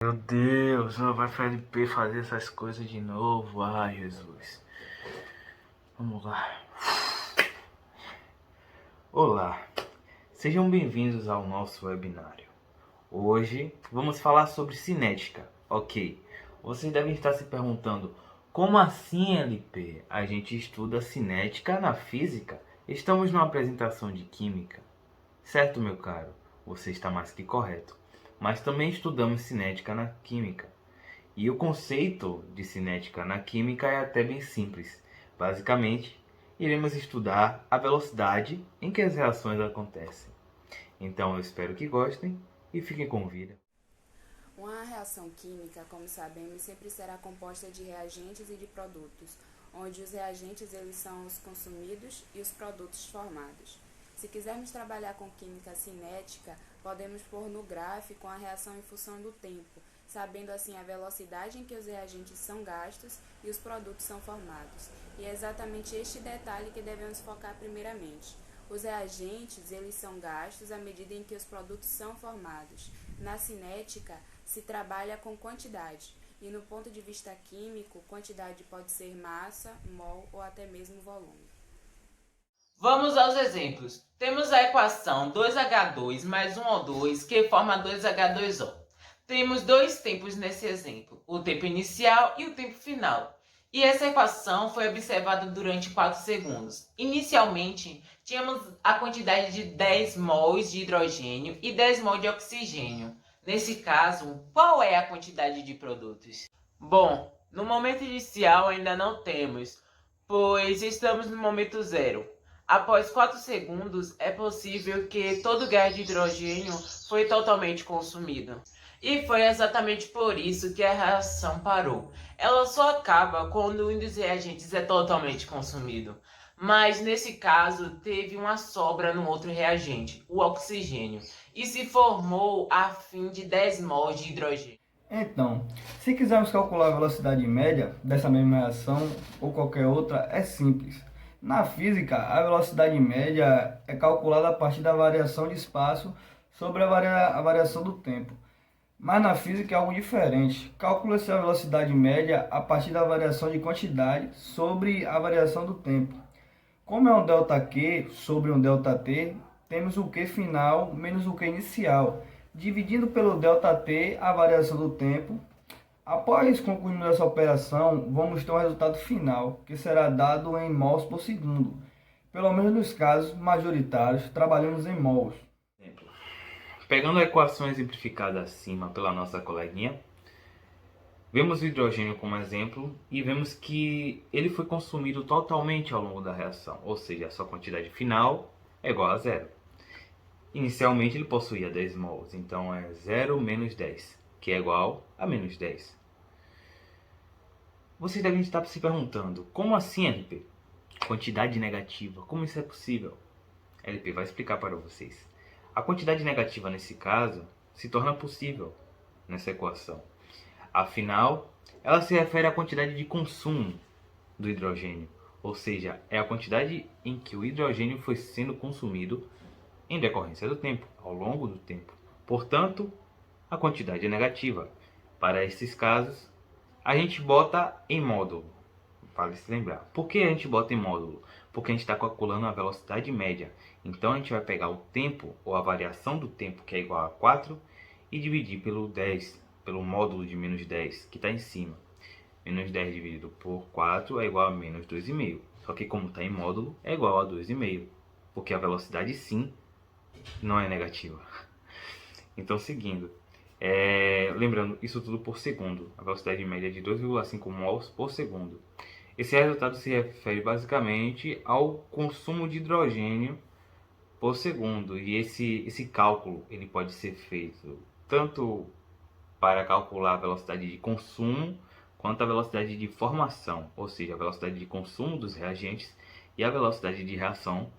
Meu Deus, não vai Felipe fazer essas coisas de novo. Ai, Jesus. Vamos lá. Olá, sejam bem-vindos ao nosso webinário. Hoje vamos falar sobre cinética. Ok, vocês devem estar se perguntando, como assim, LP? A gente estuda cinética na física? Estamos numa apresentação de química. Certo, meu caro, você está mais que correto. Mas também estudamos cinética na química. E o conceito de cinética na química é até bem simples. Basicamente, iremos estudar a velocidade em que as reações acontecem. Então eu espero que gostem e fiquem com vida. Uma reação química, como sabemos, sempre será composta de reagentes e de produtos, onde os reagentes eles são os consumidos e os produtos formados. Se quisermos trabalhar com química cinética, podemos pôr no gráfico a reação em função do tempo, sabendo assim a velocidade em que os reagentes são gastos e os produtos são formados. E é exatamente este detalhe que devemos focar primeiramente. Os reagentes, eles são gastos à medida em que os produtos são formados. Na cinética, se trabalha com quantidade, e no ponto de vista químico, quantidade pode ser massa, mol ou até mesmo volume. Vamos aos exemplos. Temos a equação 2H2 mais 1O2 que forma 2H2O. Temos dois tempos nesse exemplo, o tempo inicial e o tempo final. E essa equação foi observada durante 4 segundos. Inicialmente, tínhamos a quantidade de 10 mols de hidrogênio e 10 mols de oxigênio. Nesse caso, qual é a quantidade de produtos? Bom, no momento inicial ainda não temos, pois estamos no momento zero. Após 4 segundos, é possível que todo o gás de hidrogênio foi totalmente consumido. E foi exatamente por isso que a reação parou. Ela só acaba quando um dos reagentes é totalmente consumido. Mas nesse caso, teve uma sobra no outro reagente, o oxigênio, e se formou a fim de 10 mols de hidrogênio. Então, se quisermos calcular a velocidade média dessa mesma reação ou qualquer outra, é simples. Na física, a velocidade média é calculada a partir da variação de espaço sobre a variação do tempo. Mas na física é algo diferente. Calcula-se a velocidade média a partir da variação de quantidade sobre a variação do tempo. Como é um ΔQ sobre um ΔT, temos o Q final menos o Q inicial, dividindo pelo ΔT a variação do tempo. Após concluirmos essa operação, vamos ter um resultado final, que será dado em mols por segundo. Pelo menos nos casos majoritários, trabalhamos em mols. Pegando a equação exemplificada acima pela nossa coleguinha, vemos o hidrogênio como exemplo e vemos que ele foi consumido totalmente ao longo da reação, ou seja, a sua quantidade final é igual a zero. Inicialmente ele possuía 10 mols, então é 0 menos 10, que é igual a menos 10. Vocês devem estar se perguntando, como assim, LP? Quantidade negativa, como isso é possível? LP vai explicar para vocês. A quantidade negativa nesse caso se torna possível nessa equação. Afinal, ela se refere à quantidade de consumo do hidrogênio, ou seja, é a quantidade em que o hidrogênio foi sendo consumido em decorrência do tempo, ao longo do tempo. Portanto, a quantidade é negativa. Para esses casos, a gente bota em módulo. Vale se lembrar. Por que a gente bota em módulo? Porque a gente está calculando a velocidade média. Então a gente vai pegar o tempo, ou a variação do tempo, que é igual a 4, e dividir pelo 10, pelo módulo de menos 10, que está em cima. Menos 10 dividido por 4 é igual a menos 2,5. Só que como está em módulo, é igual a 2,5. Porque a velocidade sim não é negativa. Então seguindo. Lembrando, isso tudo por segundo. A velocidade média é de 2,5 mols por segundo. Esse resultado se refere basicamente ao consumo de hidrogênio por segundo. E esse cálculo ele pode ser feito tanto para calcular a velocidade de consumo quanto a velocidade de formação, ou seja, a velocidade de consumo dos reagentes e a velocidade de reação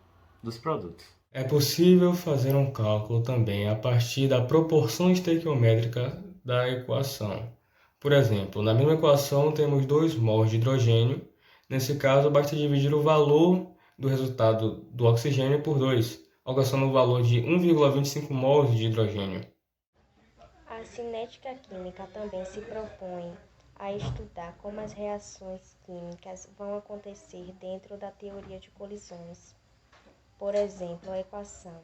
dos produtos. É possível fazer um cálculo também a partir da proporção estequiométrica da equação. Por exemplo, na mesma equação temos 2 mols de hidrogênio. Nesse caso, basta dividir o valor do resultado do oxigênio por 2, alcançando o valor de 1,25 mols de hidrogênio. A A cinética química também se propõe a estudar como as reações químicas vão acontecer dentro da teoria de colisões. Por exemplo, a equação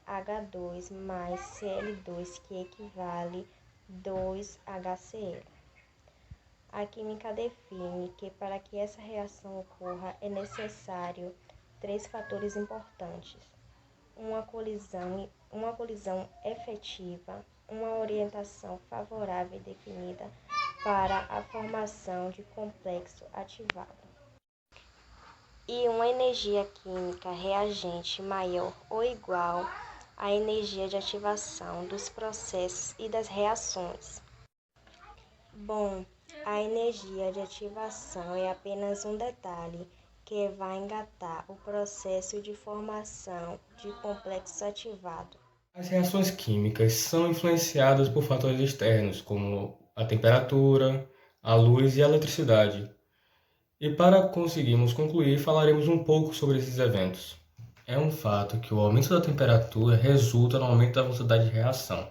H2 mais Cl2, que equivale 2HCl. A química define que para que essa reação ocorra é necessário 3 fatores importantes: uma colisão efetiva, uma orientação favorável e definida para a formação de complexo ativado, e uma energia química reagente maior ou igual à energia de ativação dos processos e das reações. Bom, a energia de ativação é apenas um detalhe que vai engatar o processo de formação de complexo ativado. As reações químicas são influenciadas por fatores externos, como a temperatura, a luz e a eletricidade. E para conseguirmos concluir, falaremos um pouco sobre esses eventos. É um fato que o aumento da temperatura resulta no aumento da velocidade de reação.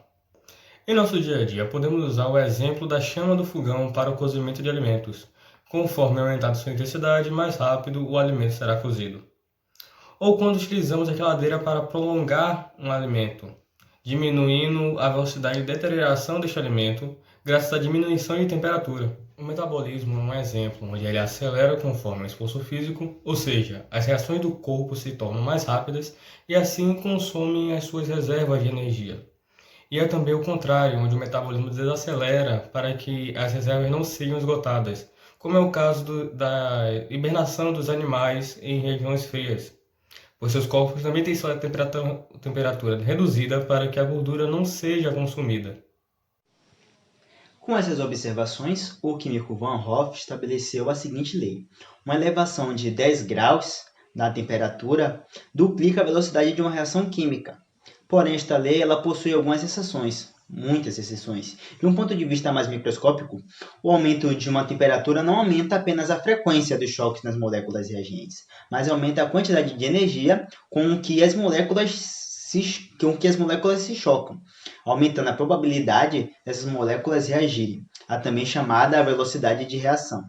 Em nosso dia a dia, podemos usar o exemplo da chama do fogão para o cozimento de alimentos. Conforme aumentar sua intensidade, mais rápido o alimento será cozido. Ou quando utilizamos a geladeira para prolongar um alimento, diminuindo a velocidade de deterioração deste alimento graças à diminuição de temperatura. O metabolismo é um exemplo onde ele acelera conforme o esforço físico, ou seja, as reações do corpo se tornam mais rápidas e assim consomem as suas reservas de energia. E é também o contrário, onde o metabolismo desacelera para que as reservas não sejam esgotadas, como é o caso da hibernação dos animais em regiões frias, pois seus corpos também têm sua temperatura reduzida para que a gordura não seja consumida. Com essas observações, o químico Van Hoff estabeleceu a seguinte lei: uma elevação de 10 graus na temperatura duplica a velocidade de uma reação química. Porém, esta lei ela possui algumas exceções, muitas exceções. De um ponto de vista mais microscópico, o aumento de uma temperatura não aumenta apenas a frequência dos choques nas moléculas reagentes, mas aumenta a quantidade de energia com que as moléculas se chocam, aumentando a probabilidade dessas moléculas reagirem, a também chamada velocidade de reação.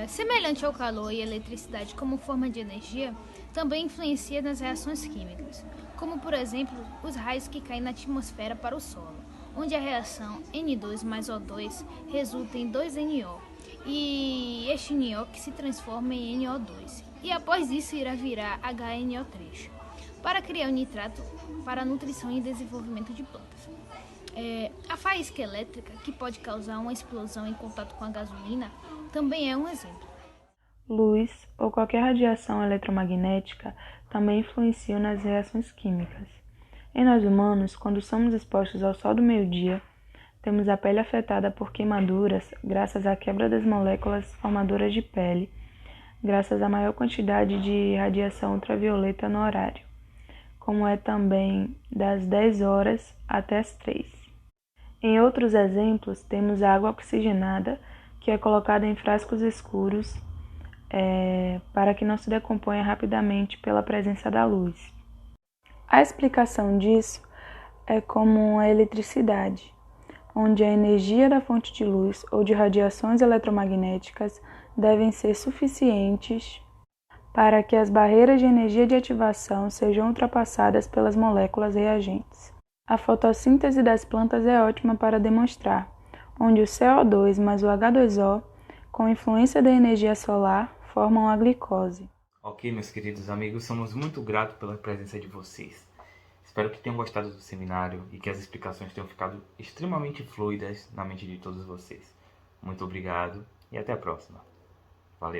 Semelhante ao calor e eletricidade como forma de energia, também influencia nas reações químicas, como por exemplo os raios que caem na atmosfera para o solo, onde a reação N2 mais O2 resulta em 2NO, e este NO que se transforma em NO2, e após isso irá virar HNO3, para criar o nitrato para a nutrição e desenvolvimento de plantas. A faísca elétrica, que pode causar uma explosão em contato com a gasolina, também é um exemplo. Luz ou qualquer radiação eletromagnética também influenciam nas reações químicas. Em nós humanos, quando somos expostos ao sol do meio-dia, temos a pele afetada por queimaduras graças à quebra das moléculas formadoras de pele, graças à maior quantidade de radiação ultravioleta no horário, como é também das 10 horas até as 3. Em outros exemplos, temos a água oxigenada, que é colocada em frascos escuros para que não se decomponha rapidamente pela presença da luz. A explicação disso é como a eletricidade, onde a energia da fonte de luz ou de radiações eletromagnéticas devem ser suficientes para que as barreiras de energia de ativação sejam ultrapassadas pelas moléculas reagentes. A fotossíntese das plantas é ótima para demonstrar, onde o CO2 mais o H2O, com influência da energia solar, formam a glicose. Ok, meus queridos amigos, somos muito gratos pela presença de vocês. Espero que tenham gostado do seminário e que as explicações tenham ficado extremamente fluidas na mente de todos vocês. Muito obrigado e até a próxima. Valeu!